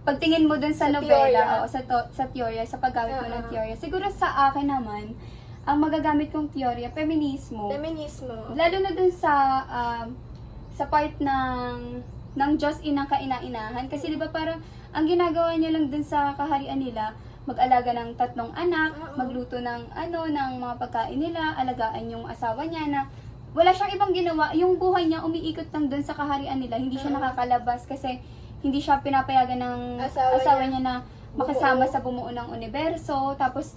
pagtingin mo dun sa Sa nobela, teorya. sa teorya, sa paggamit mo ng teorya. Siguro sa akin naman, ang magagamit kong teorya, feminismo. Feminismo. Lalo na dun sa part ng Diyos inang kaina-inahan. Kasi di ba parang ang ginagawa niya lang dun sa kaharian nila, mag-alaga ng 3 anak, magluto ng ng mga pagkain nila, alagaan yung asawa niya na wala siyang ibang ginawa. Yung buhay niya umiikot lang dun sa kaharian nila. Hindi siya nakakalabas kasi hindi siya pinapayagan ng asawa niya na makasama sa bumuo ng universo. Tapos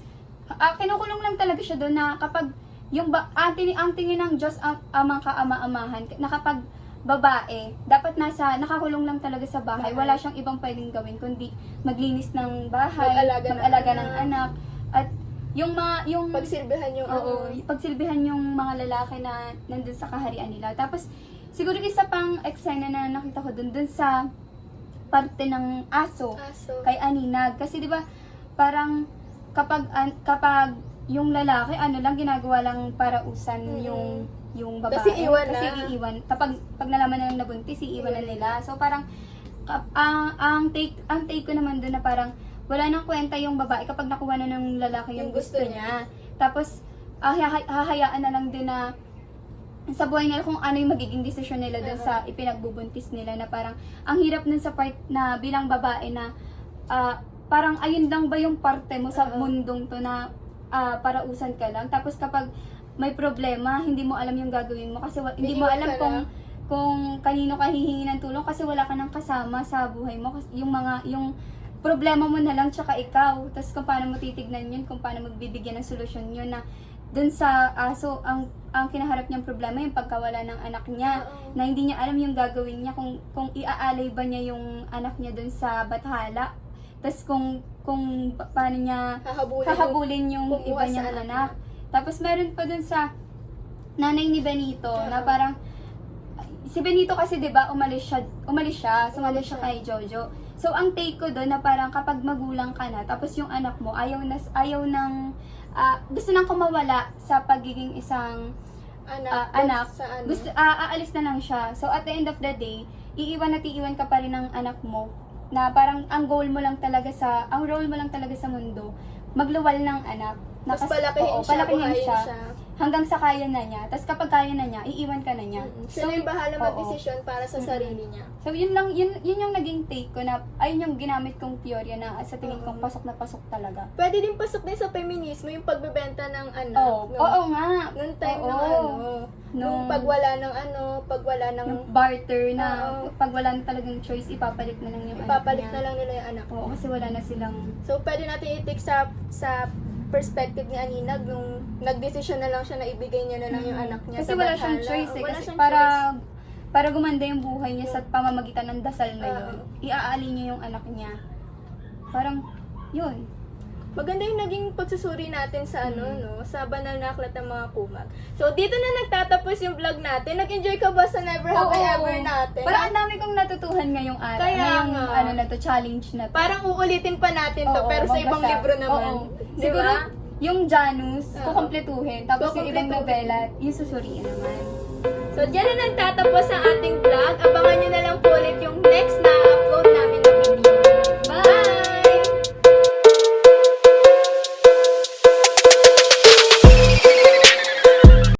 kinukulong lang talaga siya doon na kapag yung ang tingin ng Diyos amang kaama-amahan na kapag babae, dapat nakakulong lang talaga sa bahay. Wala siyang ibang pwedeng gawin kundi maglinis ng bahay, mag-alaga ng anak, at yung Pagsilbihan yung pagsilbihan yung mga lalaki na nandun sa kaharian nila. Tapos siguro isa pang eksena na nakita ko dun sa parte ng aso aso. kay Aninag, kasi 'di ba parang kapag yung lalaki, ginagawa lang para usan yung babae. Kasi iwan Kasi na. iiwan. Pag nalaman na lang nabuntis, iiwan na nila. So parang, ang take ko naman doon na parang, wala nang kwenta yung babae kapag nakuha na ng lalaki yung gusto niya. Tapos, hahayaan na lang din na sa buhay nila kung ano yung magiging desisyon nila doon sa ipinagbubuntis nila na parang, ang hirap nun sa part na bilang babae na, parang ayun lang ba yung parte mo sa mundong to na parausan ka lang. Tapos kapag may problema, hindi mo alam yung gagawin mo kasi hindi mo alam kung kanino ka hihingi ng tulong kasi wala ka nang kasama sa buhay mo. Kasi yung problema mo na lang tsaka ikaw. Tapos kung paano mo titignan yun, kung paano magbibigyan ng solusyon yun na dun sa aso, ang kinaharap niyang problema yung pagkawala ng anak niya, na hindi niya alam yung gagawin niya, kung iaalay ba niya yung anak niya dun sa bathala. Tapos kung paano niya hahabulin yung iba niyang anak. Tapos meron pa dun sa nanay ni Benito na parang si Benito kasi 'di ba umalis siya kay Jojo. So ang take ko doon na parang kapag magulang ka na tapos yung anak mo ayaw nang gusto nang kumawala sa pagiging isang anak. Gusto aalis na lang siya. So at the end of the day, iiwan ka pa rin ng anak mo na parang ang role mo lang talaga sa mundo, magluwal ng anak. Tapos palakihin siya. Hanggang sa kaya na niya. Tapos kapag kaya na niya, iiwan ka na niya. Siya na yung bahala mag-desisyon para sa sarili niya. So yun yung naging take ko na, ayun yung ginamit kong teorya na sa tingin kong pasok na pasok talaga. Pwede din pasok din sa feminismo yung pagbebenta ng anak. Oo nga. Nung time Nung pagwala ng yung barter na pag wala na talagang choice, ipapalit na lang yung ipapalit anak na lang nila yung anak. Oo, kasi wala na silang... So, pwede natin i-take sa perspective ni Aninag nung nagdesisyon na lang siya na ibigay niya na lang yung anak niya Kasi sa wala bathala. siyang choice eh. Wala Kasi siyang para gumanda yung buhay niya sa pamamagitan ng dasal na yun, iaali niya yung anak niya. Parang, yun. Maganda yung naging pagsusuri natin sa sa banal na aklat ng mga kumag. So, dito na nagtatapos yung vlog natin. Nag-enjoy ka ba sa Never Have I Ever natin? Parang ang dami kong natutuhan ngayong araw. Kaya ngayong nga. na to, challenge na to. Parang uulitin pa natin to, Oo, pero sa ibang magbasa. libro naman. Oo. Di Siguro, ba? yung Janus, kukumpletuhin. Tapos yung ibang Kukumpletuhin. novela, yung susuriin naman. So, dyan na nagtatapos ang ating vlog. Abangan nyo na lang po ulit yung